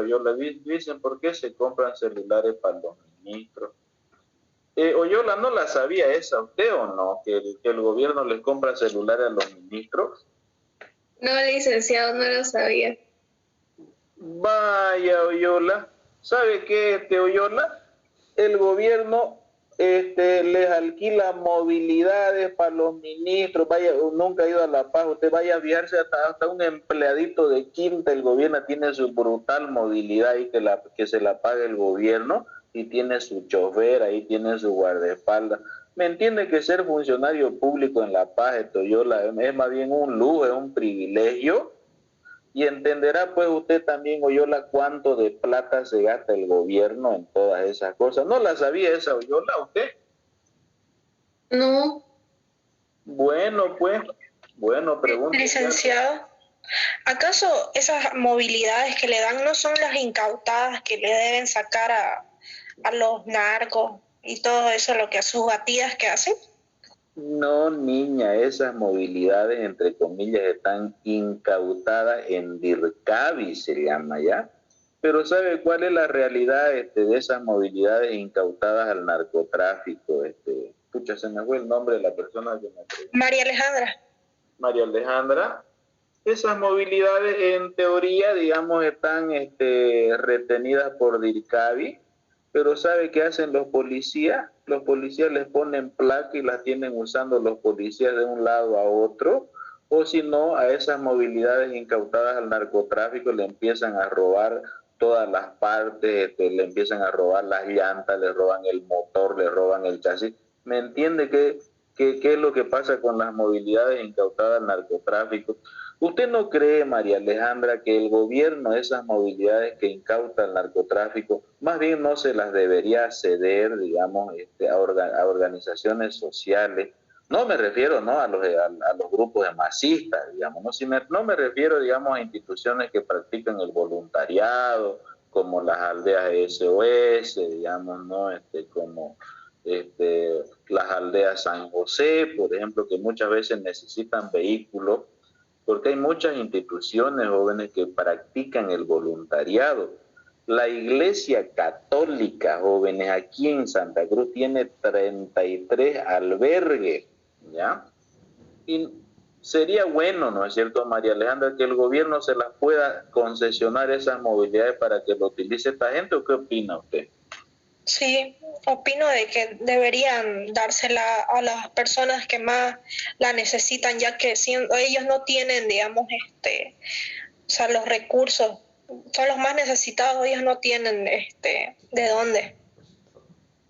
yo le dicen, ¿por qué se compran celulares para los ministros? Oyola, ¿no la sabía esa usted o no? Que el gobierno les compra celulares a los ministros. No, licenciado, no lo sabía. Vaya, Oyola. ¿Sabe qué, Oyola? El gobierno les alquila movilidades para los ministros. Vaya, nunca ha ido a La Paz. Usted vaya a fijarse, hasta un empleadito de quinta el gobierno tiene su brutal movilidad y que se la paga el gobierno, y tiene su chofer, ahí tiene su guardaespaldas. ¿Me entiende que ser funcionario público en La Paz, Oyola, es más bien un lujo, es un privilegio? Y entenderá pues usted también, Oyola, cuánto de plata se gasta el gobierno en todas esas cosas. ¿No la sabía esa, Oyola, usted? No. Bueno, pues, pregunta. Licenciado, ¿acaso esas movilidades que le dan no son las incautadas que le deben sacar a los narcos y todo eso, lo que a sus batidas que hacen? No, niña, esas movilidades, entre comillas, están incautadas en DIRCABI, se llama ya. Pero ¿sabe cuál es la realidad de esas movilidades incautadas al narcotráfico? Pucha, se me fue el nombre de la persona que me preguntó. María Alejandra. María Alejandra. Esas movilidades, en teoría, digamos, están retenidas por DIRCABI. Pero ¿sabe qué hacen los policías? Los policías les ponen placa y las tienen usando los policías de un lado a otro, o si no, a esas movilidades incautadas al narcotráfico le empiezan a robar todas las partes, le empiezan a robar las llantas, le roban el motor, le roban el chasis. ¿Me entiende qué es lo que pasa con las movilidades incautadas al narcotráfico? ¿Usted no cree, María Alejandra, que el gobierno, esas movilidades que incauta el narcotráfico, más bien no se las debería ceder, digamos, a organizaciones sociales? No me refiero, ¿no?, a los grupos de masistas, digamos, no me refiero, digamos, a instituciones que practican el voluntariado, como las aldeas SOS, digamos, ¿no?, como las aldeas San José, por ejemplo, que muchas veces necesitan vehículos, porque hay muchas instituciones, jóvenes, que practican el voluntariado. La Iglesia Católica, jóvenes, aquí en Santa Cruz tiene 33 albergues, ¿ya? Y sería bueno, ¿no es cierto, María Alejandra, que el gobierno se las pueda concesionar esas movilidades para que lo utilice esta gente, ¿o qué opina usted? Sí, opino de que deberían dársela a las personas que más la necesitan, ya que ellos no tienen, digamos, o sea, los recursos, son los más necesitados, ellos no tienen, de dónde.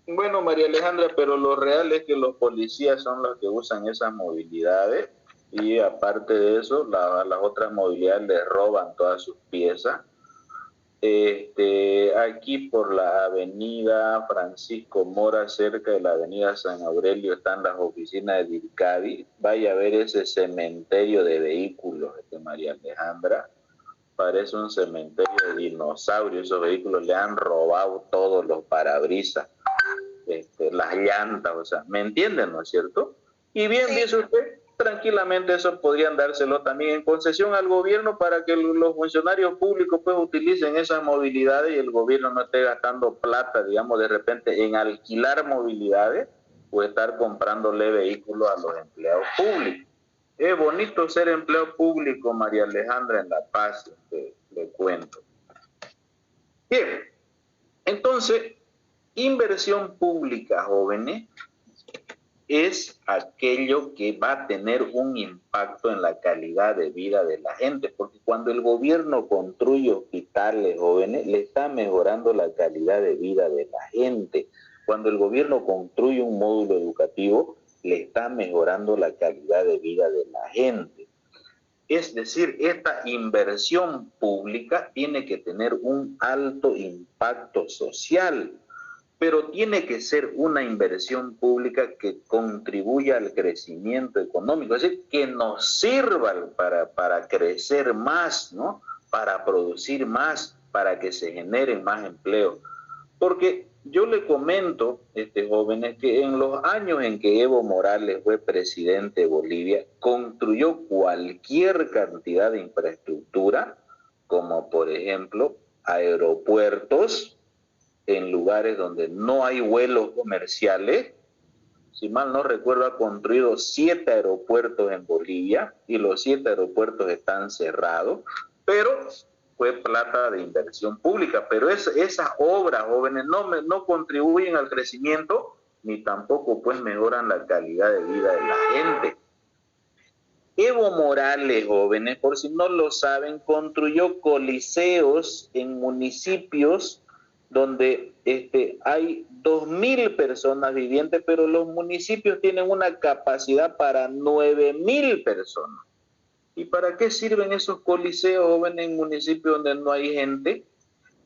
Bueno, María Alejandra, pero lo real es que los policías son los que usan esas movilidades, y aparte de eso, las otras movilidades les roban todas sus piezas. Aquí por la avenida Francisco Mora, cerca de la avenida San Aurelio, están las oficinas de DIRCABI. Vaya a ver ese cementerio de vehículos, María Alejandra. Parece un cementerio de dinosaurios. Esos vehículos le han robado todos los parabrisas, las llantas, o sea, ¿me entienden, no es cierto? Y bien, dice usted, tranquilamente eso podrían dárselo también en concesión al gobierno para que los funcionarios públicos pues utilicen esas movilidades y el gobierno no esté gastando plata, digamos, de repente en alquilar movilidades o estar comprándole vehículos a los empleados públicos. Es bonito ser empleado público, María Alejandra, en La Paz, le cuento. Bien, entonces, inversión pública, jóvenes, es aquello que va a tener un impacto en la calidad de vida de la gente, porque cuando el gobierno construye hospitales, jóvenes, le está mejorando la calidad de vida de la gente. Cuando el gobierno construye un módulo educativo, le está mejorando la calidad de vida de la gente. Es decir, esta inversión pública tiene que tener un alto impacto social, pero tiene que ser una inversión pública que contribuya al crecimiento económico, es decir, que nos sirva para crecer más, ¿no? Para producir más, para que se generen más empleos. Porque yo le comento, jóvenes, que en los años en que Evo Morales fue presidente de Bolivia, construyó cualquier cantidad de infraestructura, como por ejemplo aeropuertos en lugares donde no hay vuelos comerciales. Si mal no recuerdo, ha construido 7 aeropuertos en Bolivia y los 7 aeropuertos están cerrados, pero fue plata de inversión pública. Pero esas obras, jóvenes, no contribuyen al crecimiento ni tampoco pues mejoran la calidad de vida de la gente. Evo Morales, jóvenes, por si no lo saben, construyó coliseos en municipios donde hay 2.000 personas vivientes, pero los municipios tienen una capacidad para 9.000 personas. ¿Y para qué sirven esos coliseos, jóvenes, en municipios donde no hay gente?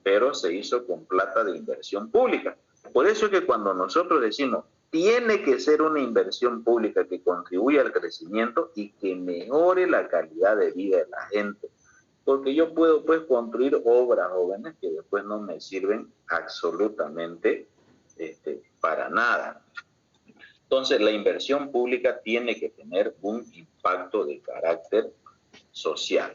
Pero se hizo con plata de inversión pública. Por eso es que cuando nosotros decimos, tiene que ser una inversión pública que contribuya al crecimiento y que mejore la calidad de vida de la gente. Porque yo puedo pues construir obras, jóvenes, que después no me sirven absolutamente para nada. Entonces la inversión pública tiene que tener un impacto de carácter social.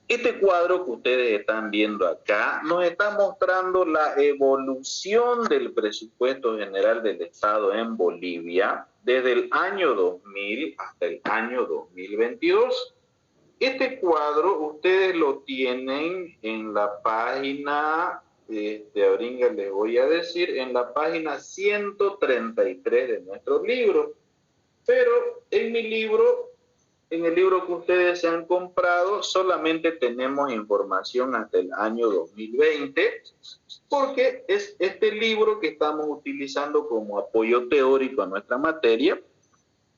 Este cuadro que ustedes están viendo acá nos está mostrando la evolución del presupuesto general del Estado en Bolivia desde el año 2000 hasta el año 2022. Este cuadro ustedes lo tienen en la página, ahorita les voy a decir, en la página 133 de nuestro libro. Pero en mi libro, en el libro que ustedes se han comprado, solamente tenemos información hasta el año 2020, porque es este libro que estamos utilizando como apoyo teórico a nuestra materia,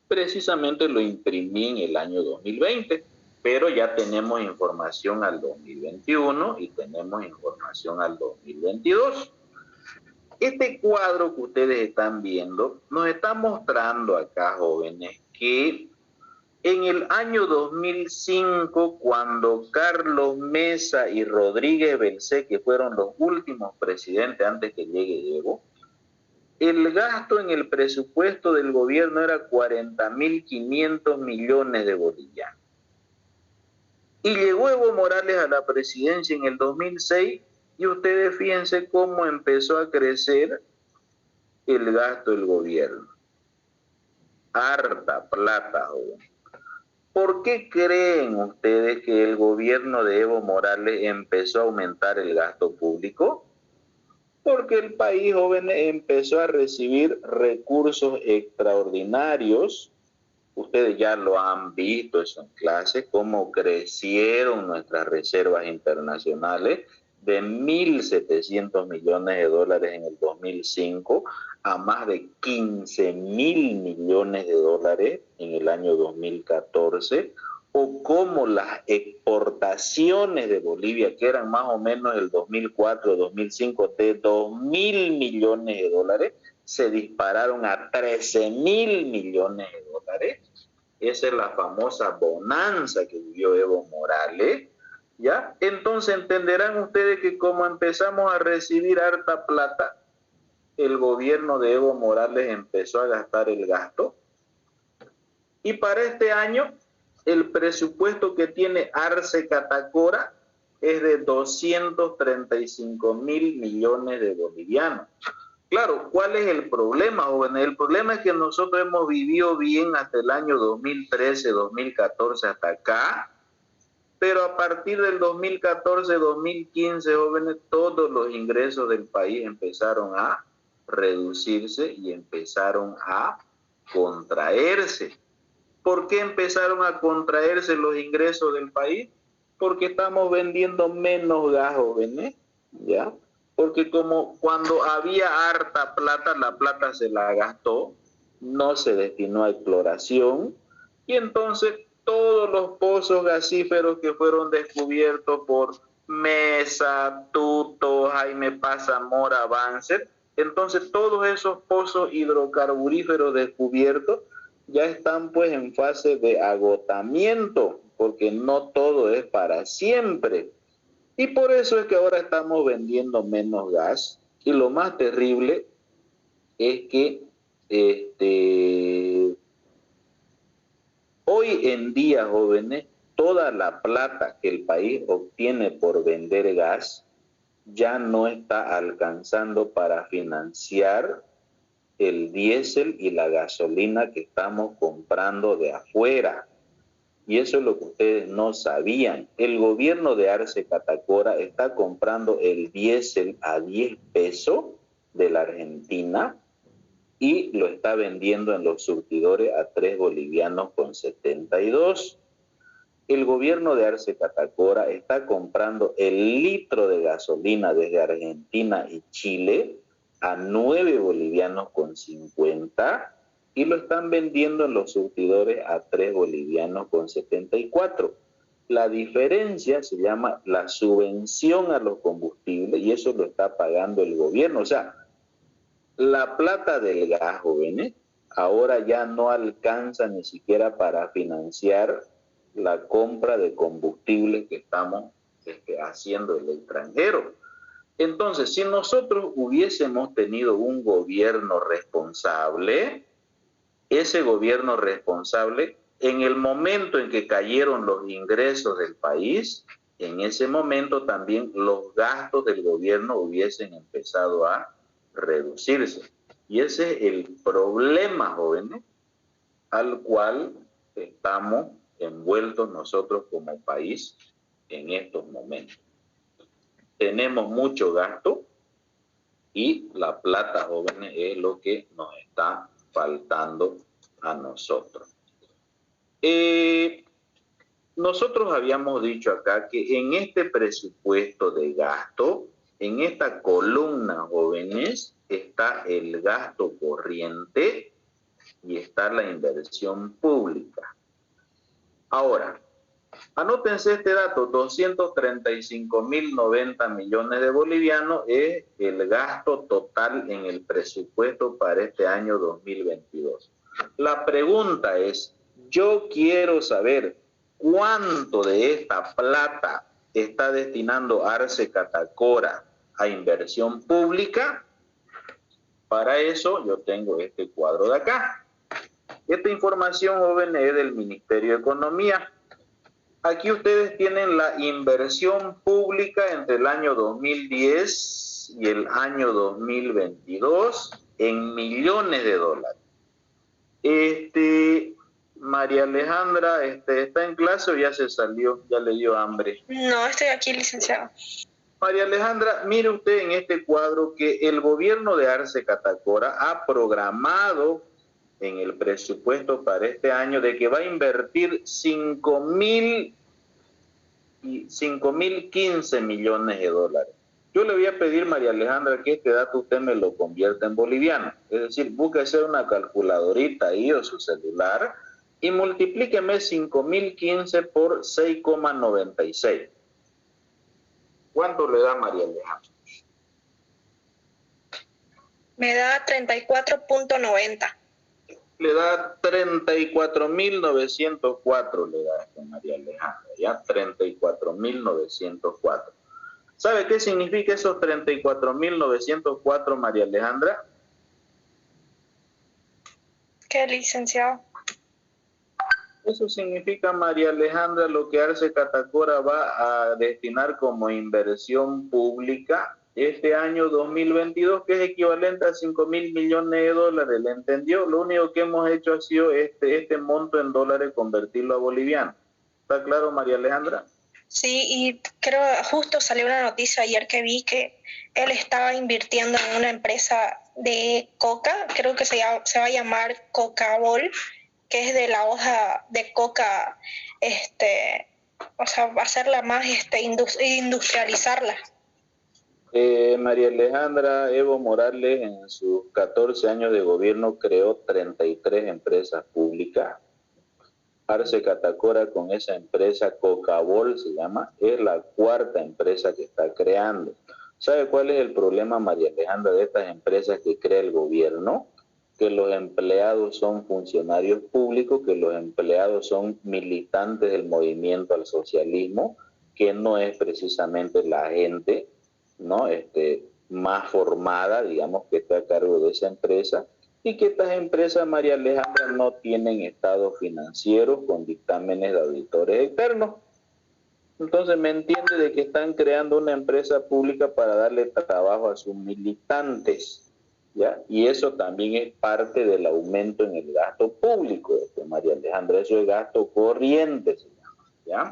precisamente lo imprimí en el año 2020, pero ya tenemos información al 2021 y tenemos información al 2022. Este cuadro que ustedes están viendo nos está mostrando acá, jóvenes, que en el año 2005, cuando Carlos Mesa y Rodríguez Belcé, que fueron los últimos presidentes antes que llegue Evo, el gasto en el presupuesto del gobierno era 40.500 millones de bolivianos. Y llegó Evo Morales a la presidencia en el 2006 y ustedes fíjense cómo empezó a crecer el gasto del gobierno. Harta plata, joven. ¿Por qué creen ustedes que el gobierno de Evo Morales empezó a aumentar el gasto público? Porque el país, jóvenes, empezó a recibir recursos extraordinarios. Ustedes ya lo han visto eso en clase, cómo crecieron nuestras reservas internacionales de 1.700 millones de dólares en el 2005 a más de 15.000 millones de dólares en el año 2014, o cómo las exportaciones de Bolivia, que eran más o menos el 2004-2005 de 2.000 millones de dólares, se dispararon a 13.000 millones de dólares. Esa es la famosa bonanza que vivió Evo Morales, ¿ya? Entonces entenderán ustedes que como empezamos a recibir harta plata, el gobierno de Evo Morales empezó a gastar el gasto. Y para este año, el presupuesto que tiene Arce Catacora es de 235.000 millones de bolivianos. Claro, ¿cuál es el problema, jóvenes? El problema es que nosotros hemos vivido bien hasta el año 2013, 2014, hasta acá, pero a partir del 2014, 2015, jóvenes, todos los ingresos del país empezaron a reducirse y empezaron a contraerse. ¿Por qué empezaron a contraerse los ingresos del país? Porque estamos vendiendo menos gas, jóvenes, ¿ya? Porque como cuando había harta plata, la plata se la gastó, no se destinó a exploración, y entonces todos los pozos gasíferos que fueron descubiertos por Mesa, Tuto, Jaime Paz Zamora, Banzer, entonces todos esos pozos hidrocarburíferos descubiertos ya están pues en fase de agotamiento, porque no todo es para siempre. Y por eso es que ahora estamos vendiendo menos gas. Y lo más terrible es que hoy en día, jóvenes, toda la plata que el país obtiene por vender gas ya no está alcanzando para financiar el diésel y la gasolina que estamos comprando de afuera. Y eso es lo que ustedes no sabían. El gobierno de Arce Catacora está comprando el diésel a 10 pesos de la Argentina y lo está vendiendo en los surtidores a 3 bolivianos con 72. El gobierno de Arce Catacora está comprando el litro de gasolina desde Argentina y Chile a 9 bolivianos con 50 y lo están vendiendo en los surtidores a 3 bolivianos con 74. La diferencia se llama la subvención a los combustibles y eso lo está pagando el gobierno. O sea, la plata del gas, jóvenes, ahora ya no alcanza ni siquiera para financiar la compra de combustible que estamos haciendo del extranjero. Entonces, si nosotros hubiésemos tenido un gobierno responsable, ese gobierno responsable, en el momento en que cayeron los ingresos del país, en ese momento también los gastos del gobierno hubiesen empezado a reducirse. Y ese es el problema, jóvenes, al cual estamos envueltos nosotros como país en estos momentos. Tenemos mucho gasto y la plata, jóvenes, es lo que nos está faltando a nosotros. Nosotros habíamos dicho acá que en este presupuesto de gasto, en esta columna, jóvenes, está el gasto corriente y está la inversión pública. Ahora, anótense este dato, 235.090 millones de bolivianos es el gasto total en el presupuesto para este año 2022. La pregunta es, yo quiero saber cuánto de esta plata está destinando Arce Catacora a inversión pública. Para eso yo tengo este cuadro de acá. Esta información, jóvenes, es del Ministerio de Economía. Aquí ustedes tienen la inversión pública entre el año 2010 y el año 2022 en millones de dólares. María Alejandra, ¿está en clase o ya se salió? Ya le dio hambre. No, estoy aquí, licenciado. María Alejandra, mire usted en este cuadro que el gobierno de Arce Catacora ha programado en el presupuesto para este año de que va a invertir 5.015 millones de dólares. Yo le voy a pedir, María Alejandra, que este dato usted me lo convierta en boliviano. Es decir, búsquese una calculadorita ahí o su celular y multiplíqueme 5.015 por 6,96. ¿Cuánto le da, María Alejandra? Me da 34.90. Le da 34.904, le da a María Alejandra, ya 34.904. ¿Sabe qué significa esos 34.904, María Alejandra? ¿Qué, licenciado? Eso significa, María Alejandra, lo que Arce Catacora va a destinar como inversión pública este año 2022, que es equivalente a 5.000 millones de dólares, ¿le entendió? Lo único que hemos hecho ha sido este monto en dólares convertirlo a boliviano. ¿Está claro, María Alejandra? Sí, y creo justo salió una noticia ayer que vi que él estaba invirtiendo en una empresa de coca, creo que se va a llamar Coca-Bol, que es de la hoja de coca, o sea, hacerla más, industrializarla. María Alejandra, Evo Morales en sus 14 años de gobierno creó 33 empresas públicas. Arce Catacora con esa empresa Coca-Bol se llama, es la cuarta empresa que está creando. ¿Sabe cuál es el problema, María Alejandra, de estas empresas que crea el gobierno? Que los empleados son funcionarios públicos, que los empleados son militantes del movimiento al socialismo, que no es precisamente la gente, ¿no? Más formada, digamos, que está a cargo de esa empresa, y que estas empresas, María Alejandra, no tienen estados financieros con dictámenes de auditores externos. Entonces me entiende de que están creando una empresa pública para darle trabajo a sus militantes, ¿ya? Y eso también es parte del aumento en el gasto público, María Alejandra, eso es gasto corriente, se llama, ¿ya?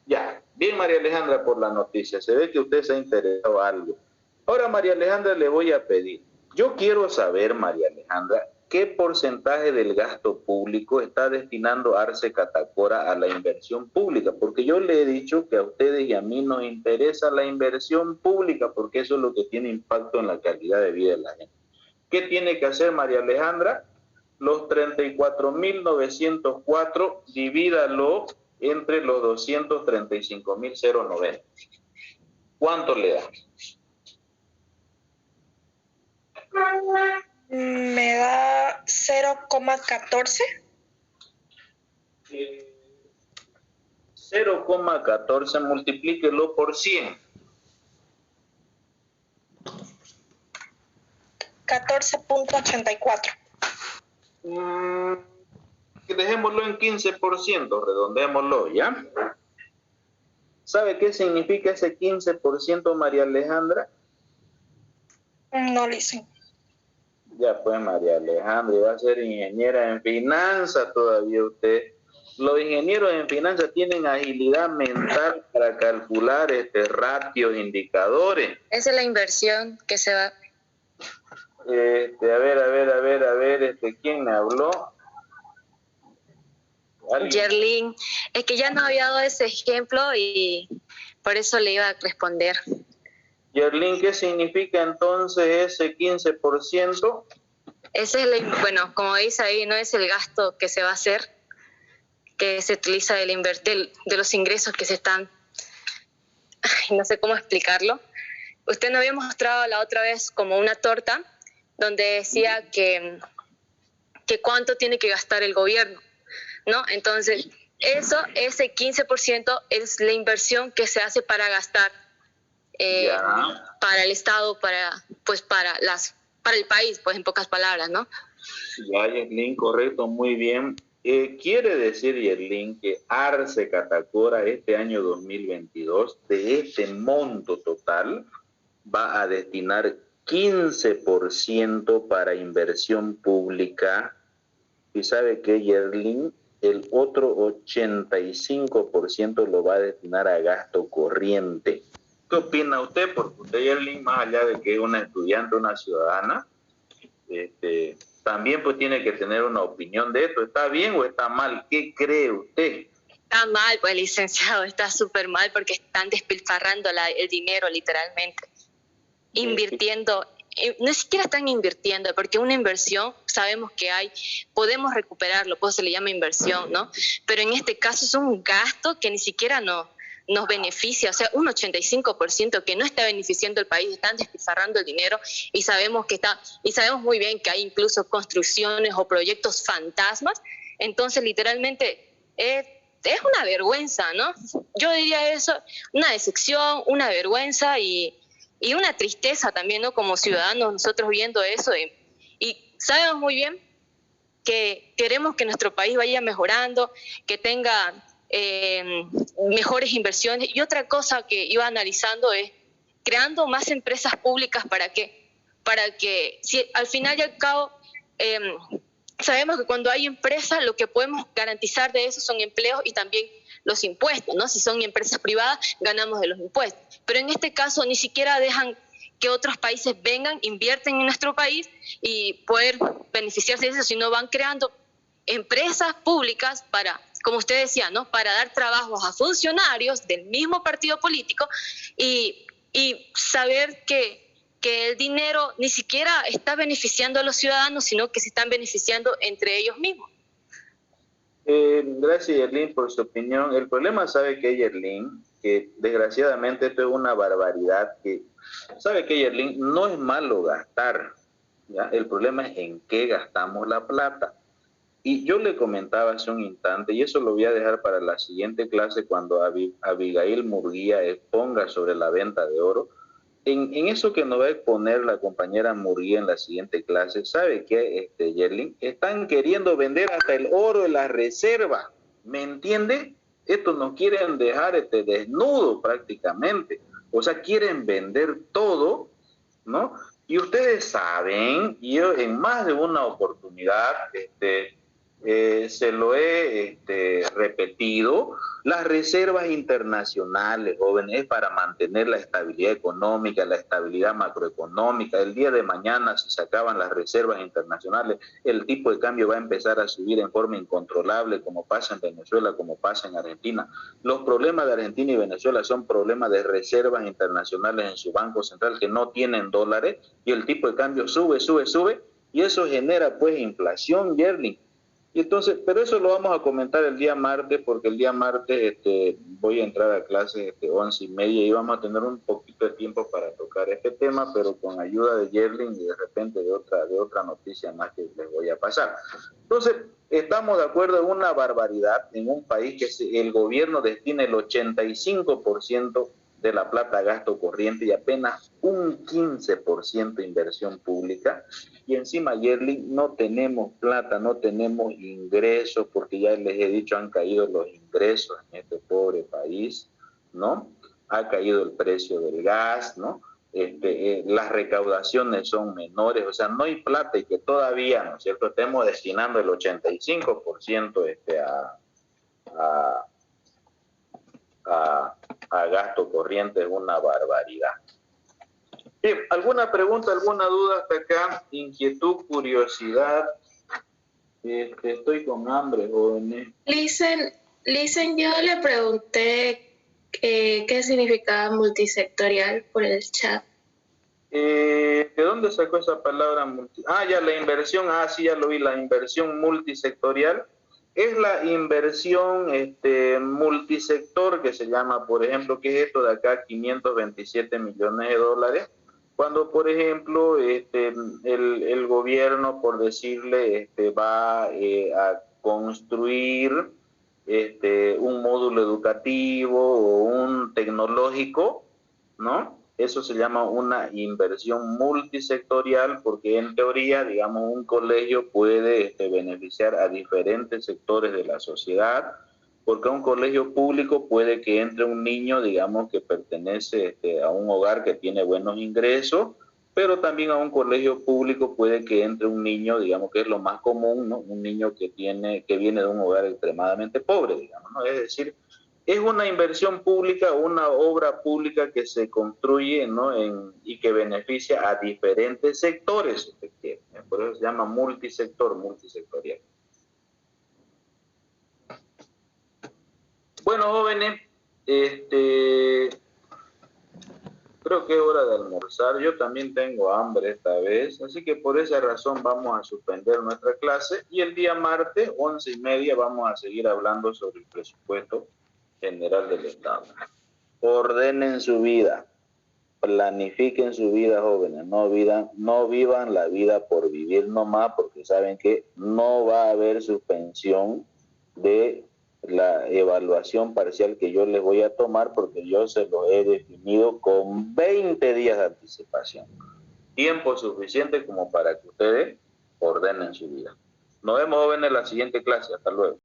Ya, bien María Alejandra por la noticia, se ve que usted se ha interesado en algo. Ahora María Alejandra le voy a pedir, yo quiero saber María Alejandra, ¿qué porcentaje del gasto público está destinando Arce Catacora a la inversión pública? Porque yo le he dicho que a ustedes y a mí nos interesa la inversión pública porque eso es lo que tiene impacto en la calidad de vida de la gente. ¿Qué tiene que hacer María Alejandra? Los 34.904 divídalo entre los 235.090. ¿Cuánto le da? Me da 0,14. 0,14, multiplíquelo por 100. 14.84. Dejémoslo en 15%, redondémoslo, ¿ya? ¿Sabe qué significa ese 15%, María Alejandra? No lo hice. Ya pues, María Alejandra, va a ser ingeniera en finanzas todavía usted. Los ingenieros en finanzas tienen agilidad mental para calcular ratios, indicadores. Esa es la inversión que se va. A ver, ¿quién me habló? Yerlin, es que ya no había dado ese ejemplo y por eso le iba a responder. Yerlin, ¿qué significa entonces ese 15%? Ese es bueno, como dice ahí, no es el gasto que se va a hacer, que se utiliza de los ingresos que se están, no sé cómo explicarlo. Usted nos había mostrado la otra vez como una torta donde decía que cuánto tiene que gastar el gobierno, ¿no? Entonces, ese 15% es la inversión que se hace para gastar para el Estado, para el país, pues en pocas palabras, ¿no? Ya, Yerlin, correcto, muy bien. Quiere decir, Yerlin, que Arce Catacora este año 2022, de este monto total, va a destinar 15% para inversión pública. Y sabe que Yerlin, el otro 85% lo va a destinar a gasto corriente. ¿Qué opina usted? Porque usted, Yerlin, más allá de que es una estudiante, una ciudadana, también pues tiene que tener una opinión de esto. ¿Está bien o está mal? ¿Qué cree usted? Está mal, pues licenciado, está súper mal porque están despilfarrando el dinero literalmente. Invirtiendo, no siquiera están invirtiendo, porque una inversión sabemos que podemos recuperarlo, pues se le llama inversión, ¿no? Pero en este caso es un gasto que ni siquiera nos beneficia, o sea, un 85% que no está beneficiando al país, están despilfarrando el dinero y sabemos muy bien que hay incluso construcciones o proyectos fantasmas. Entonces literalmente es una vergüenza, ¿no? Yo diría eso, una decepción, una vergüenza y una tristeza también, ¿no? Como ciudadanos nosotros viendo eso y sabemos muy bien que queremos que nuestro país vaya mejorando, que tenga mejores inversiones. Y otra cosa que iba analizando es creando más empresas públicas. ¿Para qué? Para que, si al final y al cabo, sabemos que cuando hay empresas, lo que podemos garantizar de eso son empleos y también los impuestos, ¿no? Si son empresas privadas, ganamos de los impuestos. Pero en este caso ni siquiera dejan que otros países vengan, invierten en nuestro país y poder beneficiarse de eso, sino van creando empresas públicas para, como usted decía, ¿no? Para dar trabajos a funcionarios del mismo partido político y saber que el dinero ni siquiera está beneficiando a los ciudadanos, sino que se están beneficiando entre ellos mismos. Gracias, Yerlin, por su opinión. El problema, ¿sabe qué, Yerlin? Que desgraciadamente esto es una barbaridad. ¿Sabe qué, Yerlin? No es malo gastar, ¿ya? El problema es en qué gastamos la plata. Y yo le comentaba hace un instante, y eso lo voy a dejar para la siguiente clase cuando Abigail Murguía exponga sobre la venta de oro. En eso que nos va a exponer la compañera Murguía en la siguiente clase, ¿sabe qué, Yerlin? Están queriendo vender hasta el oro de la reserva, ¿me entiende? Estos nos quieren dejar desnudos prácticamente, o sea, quieren vender todo, ¿no? Y ustedes saben, y yo en más de una oportunidad, se lo he repetido, las reservas internacionales, jóvenes, es para mantener la estabilidad económica, la estabilidad macroeconómica. El día de mañana, si se acaban las reservas internacionales, el tipo de cambio va a empezar a subir en forma incontrolable, como pasa en Venezuela, como pasa en Argentina. Los problemas de Argentina y Venezuela son problemas de reservas internacionales en su banco central que no tienen dólares, y el tipo de cambio sube, y eso genera pues inflación, Yerlin. Y entonces, pero eso lo vamos a comentar el día martes, porque el día martes voy a entrar a clases 11:30 y vamos a tener un poquito de tiempo para tocar este tema, pero con ayuda de Yerlin y de repente de otra noticia más que les voy a pasar. Entonces, estamos de acuerdo en una barbaridad en un país que el gobierno destina el 85% de la plata a gasto corriente y apenas un 15% inversión pública, y encima, Yerlin, no tenemos plata, no tenemos ingresos, porque ya les he dicho, han caído los ingresos en este pobre país, ¿no? Ha caído el precio del gas, ¿no? Las recaudaciones son menores, o sea, no hay plata, y que todavía, ¿no es cierto?, estemos destinando el 85% a gasto corriente, es una barbaridad. Bien, ¿alguna pregunta, alguna duda hasta acá? Inquietud, curiosidad. Estoy con hambre, jóvenes. Listen, yo le pregunté qué significaba multisectorial por el chat. ¿De dónde sacó esa palabra? Ya, la inversión. Sí, ya lo vi, la inversión multisectorial. Es la inversión multisector que se llama, por ejemplo, que es esto de acá, 527 millones de dólares. Cuando, por ejemplo, el gobierno, por decirle, va a construir un módulo educativo o un tecnológico, ¿no? Eso se llama una inversión multisectorial, porque en teoría, digamos, un colegio puede beneficiar a diferentes sectores de la sociedad, porque a un colegio público puede que entre un niño, digamos, que pertenece a un hogar que tiene buenos ingresos, pero también a un colegio público puede que entre un niño, digamos, que es lo más común, ¿no? Un niño que viene de un hogar extremadamente pobre, digamos, ¿no? Es decir, es una inversión pública, una obra pública que se construye, ¿no? Y que beneficia a diferentes sectores, por eso se llama multisectorial. Bueno, jóvenes, creo que es hora de almorzar. Yo también tengo hambre esta vez, así que por esa razón vamos a suspender nuestra clase, y el día martes, 11:30, vamos a seguir hablando sobre el presupuesto general del Estado. Ordenen su vida, planifiquen su vida, jóvenes, no vivan la vida por vivir nomás, porque saben que no va a haber suspensión de la evaluación parcial que yo les voy a tomar, porque yo se lo he definido con 20 días de anticipación. Tiempo suficiente como para que ustedes ordenen su vida. Nos vemos, jóvenes, en la siguiente clase. Hasta luego.